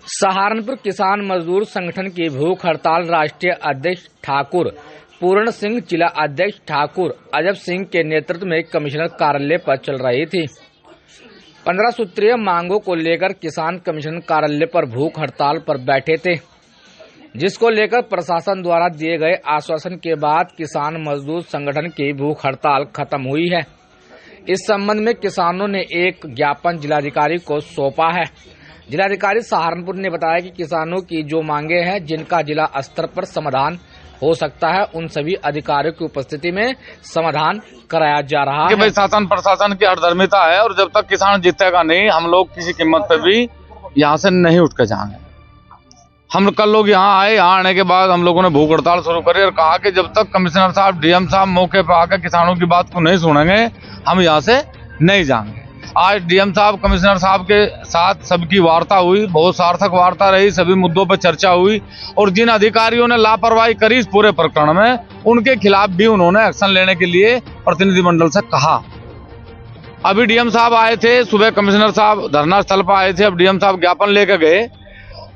सहारनपुर किसान मजदूर संगठन की भूख हड़ताल राष्ट्रीय अध्यक्ष ठाकुर पूर्ण सिंह, जिला अध्यक्ष ठाकुर अजब सिंह के नेतृत्व में कमिश्नर कार्यालय पर चल रही थी। 15 सूत्रीय मांगों को लेकर किसान कमिश्नर कार्यालय पर भूख हड़ताल पर बैठे थे, जिसको लेकर प्रशासन द्वारा दिए गए आश्वासन के बाद किसान मजदूर संगठन की भूख हड़ताल खत्म हुई है। इस संबंध में किसानों ने एक ज्ञापन जिलाधिकारी को सौंपा है। जिलाधिकारी सहारनपुर ने बताया कि किसानों की जो मांगे हैं, जिनका जिला स्तर पर समाधान हो सकता है, उन सभी अधिकारियों की उपस्थिति में समाधान कराया जा रहा है। भाई शासन प्रशासन की हरदर्मिता है और जब तक किसान जीतेगा नहीं, हम लोग किसी कीमत पे भी यहाँ से नहीं उठ के जाएंगे। हम कल लोग यहाँ आए, यहाँ आने के बाद हम लोगों ने भूख हड़ताल शुरू करी और कहा कि जब तक कमिश्नर साहब, डीएम साहब मौके पर आकर किसानों की बात को नहीं सुनेंगे, हम यहाँ से नहीं जाएंगे। आज डीएम साहब, कमिश्नर साहब के साथ सबकी वार्ता हुई, बहुत सार्थक वार्ता रही, सभी मुद्दों पर चर्चा हुई और जिन अधिकारियों ने लापरवाही करी इस पूरे प्रकरण में, उनके खिलाफ भी उन्होंने एक्शन लेने के लिए प्रतिनिधिमंडल से कहा। अभी डीएम साहब आए थे, सुबह कमिश्नर साहब धरना स्थल पर आए थे, अब डीएम साहब ज्ञापन लेकर गए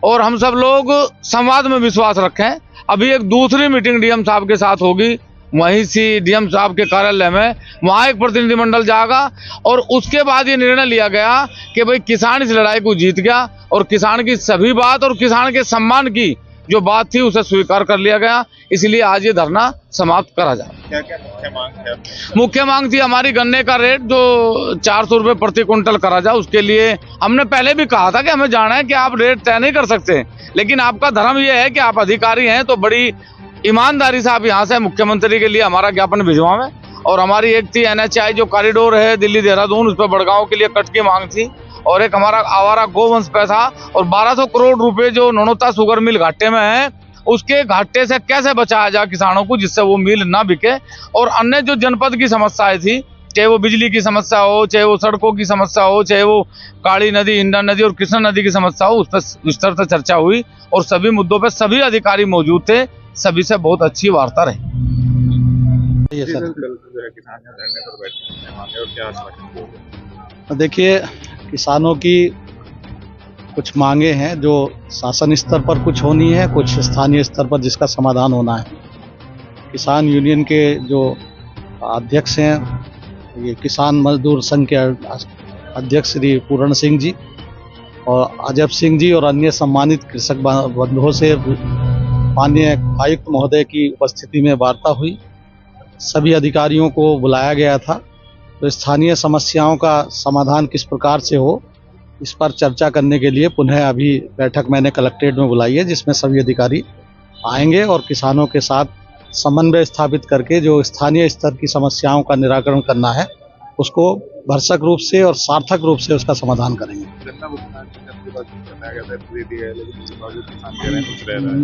और हम सब लोग संवाद में विश्वास रखें। अभी एक दूसरी मीटिंग डीएम साहब के साथ होगी, वहीं से डीएम साहब के कार्यालय में, वहां एक प्रतिनिधिमंडल जाएगा और उसके बाद ये निर्णय लिया गया कि भाई किसान इस लड़ाई को जीत गया और किसान की सभी बात और किसान के सम्मान की जो बात थी उसे स्वीकार कर लिया गया। इसलिए आज ये धरना समाप्त करा जाए। क्या मुख्य मांग है? मुख्य मांग थी हमारी गन्ने का रेट जो 400 रुपए प्रति क्विंटल करा जाए। उसके लिए हमने पहले भी कहा था कि हमें जाना है कि आप रेट तय नहीं कर सकते, लेकिन आपका धर्म यह है कि आप अधिकारी हैं तो बड़ी ईमानदारी से आप यहाँ से मुख्यमंत्री के लिए हमारा ज्ञापन भिजवाएं। और हमारी एक थी NHI जो कॉरिडोर है दिल्ली देहरादून, उस पर बड़गांव के लिए कट की मांग थी और एक हमारा आवारा गोवंश पे था और 1200 करोड़ रुपए जो नोनोता शुगर मिल घाटे में है, उसके घाटे से कैसे बचाया जाए किसानों को, जिससे वो मिल ना बिके। और अन्य जो जनपद की समस्याएं थी, चाहे वो बिजली की समस्या हो, चाहे वो सड़कों की समस्या हो, चाहे वो काली नदी, हिंडन नदी और कृष्णा नदी की समस्या हो, उस पर विस्तार से चर्चा हुई और सभी मुद्दों पर सभी अधिकारी मौजूद थे, सभी से बहुत अच्छी वार्ता रही। ये सर कल जो है किसान धरने पर बैठे हैं और क्या आश्वासन? देखिए, किसानों की कुछ मांगे हैं जो शासन स्तर पर कुछ होनी है, कुछ स्थानीय स्तर पर जिसका समाधान होना है। किसान यूनियन के जो अध्यक्ष हैं, ये किसान मजदूर संघ के अध्यक्ष श्री पूर्ण सिंह जी और अजब सिंह जी और अन्य सम्मानित कृषक बंधुओं से माननीय आयुक्त महोदय की उपस्थिति में वार्ता हुई। सभी अधिकारियों को बुलाया गया था, तो स्थानीय समस्याओं का समाधान किस प्रकार से हो, इस पर चर्चा करने के लिए पुनः अभी बैठक मैंने कलेक्ट्रेट में बुलाई है, जिसमें सभी अधिकारी आएंगे और किसानों के साथ समन्वय स्थापित करके जो स्थानीय स्तर की समस्याओं का निराकरण करना है, उसको भरसक रूप से और सार्थक रूप से उसका समाधान करेंगे।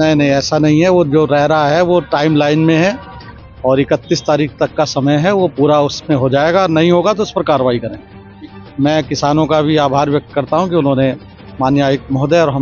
नहीं, ऐसा नहीं है। वो जो रह रहा है वो टाइम लाइन में है और 31 तारीख तक का समय है, वो पूरा उसमें हो जाएगा। नहीं होगा तो उस पर कार्रवाई करेंगे। मैं किसानों का भी आभार व्यक्त करता हूं कि उन्होंने माननीय आयुक्त महोदय और हम